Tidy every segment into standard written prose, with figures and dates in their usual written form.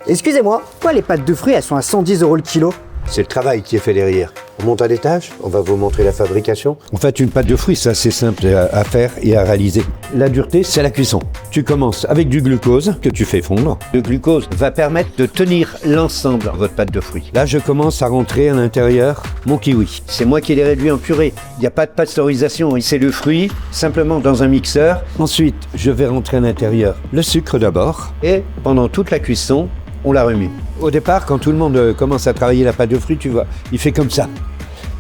Excusez-moi, pourquoi les pâtes de fruits, elles sont à 110 € le kilo? C'est le travail qui est fait derrière. On monte à l'étage, on va vous montrer la fabrication. En fait, une pâte de fruits, c'est assez simple à faire et à réaliser. La dureté, c'est la cuisson. Tu commences avec du glucose que tu fais fondre. Le glucose va permettre de tenir l'ensemble de votre pâte de fruits. Là, je commence à rentrer à l'intérieur mon kiwi. C'est moi qui l'ai réduit en purée. Il n'y a pas de pasteurisation. C'est le fruit, simplement dans un mixeur. Ensuite, je vais rentrer à l'intérieur le sucre d'abord. Et pendant toute la cuisson, on la remue. Au départ, quand tout le monde commence à travailler la pâte de fruits, tu vois, il fait comme ça.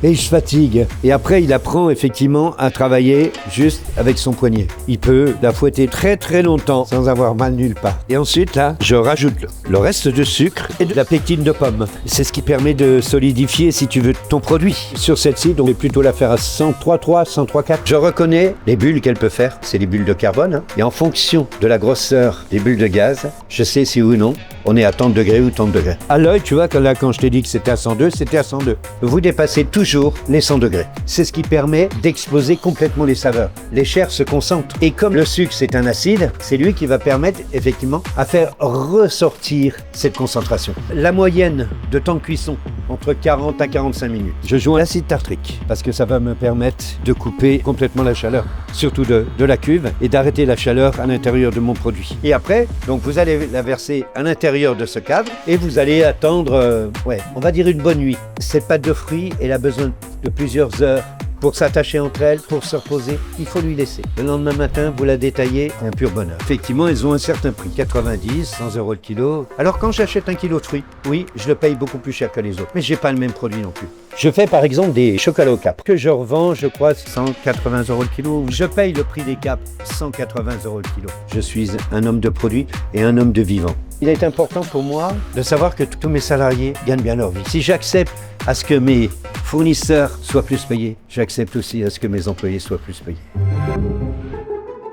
Et il se fatigue. Et après, il apprend effectivement à travailler juste avec son poignet. Il peut la fouetter très très longtemps sans avoir mal nulle part. Et ensuite, là, je rajoute le reste de sucre et de la pectine de pomme. C'est ce qui permet de solidifier, si tu veux, ton produit. Sur celle-ci, on va plutôt la faire à 103,3, 103,4. Je reconnais les bulles qu'elle peut faire. C'est les bulles de carbone. Hein. Et en fonction de la grosseur des bulles de gaz, je sais si oui ou non on est à tant de degrés ou tant de degrés. À l'œil, tu vois, quand je t'ai dit que c'était à 102, c'était à 102. Vous dépassez toujours les 100 degrés. C'est ce qui permet d'exploser complètement les saveurs. Les chairs se concentrent. Et comme le sucre, c'est un acide, c'est lui qui va permettre, effectivement, à faire ressortir cette concentration. La moyenne de temps de cuisson, entre 40 à 45 minutes. Je joins l'acide tartrique, parce que ça va me permettre de couper complètement la chaleur, surtout de la cuve, et d'arrêter la chaleur à l'intérieur de mon produit. Et après, donc vous allez la verser à l'intérieur de ce cadre, et vous allez attendre, on va dire une bonne nuit. Cette pâte de fruits, elle a besoin de plusieurs heures pour s'attacher entre elles, pour se reposer. Il faut lui laisser. Le lendemain matin, vous la détaillez, un pur bonheur. Effectivement, elles ont un certain prix, 90, 100 € le kilo. Alors quand j'achète un kilo de fruits, oui, je le paye beaucoup plus cher que les autres, mais j'ai pas le même produit non plus. Je fais par exemple des chocolats au cap, que je revends, je crois, 180 € le kilo. Je paye le prix des capes, 180 € le kilo. Je suis un homme de produit et un homme de vivant. Il est important pour moi de savoir que tous mes salariés gagnent bien leur vie. Si j'accepte à ce que mes fournisseurs soient plus payés, j'accepte aussi à ce que mes employés soient plus payés.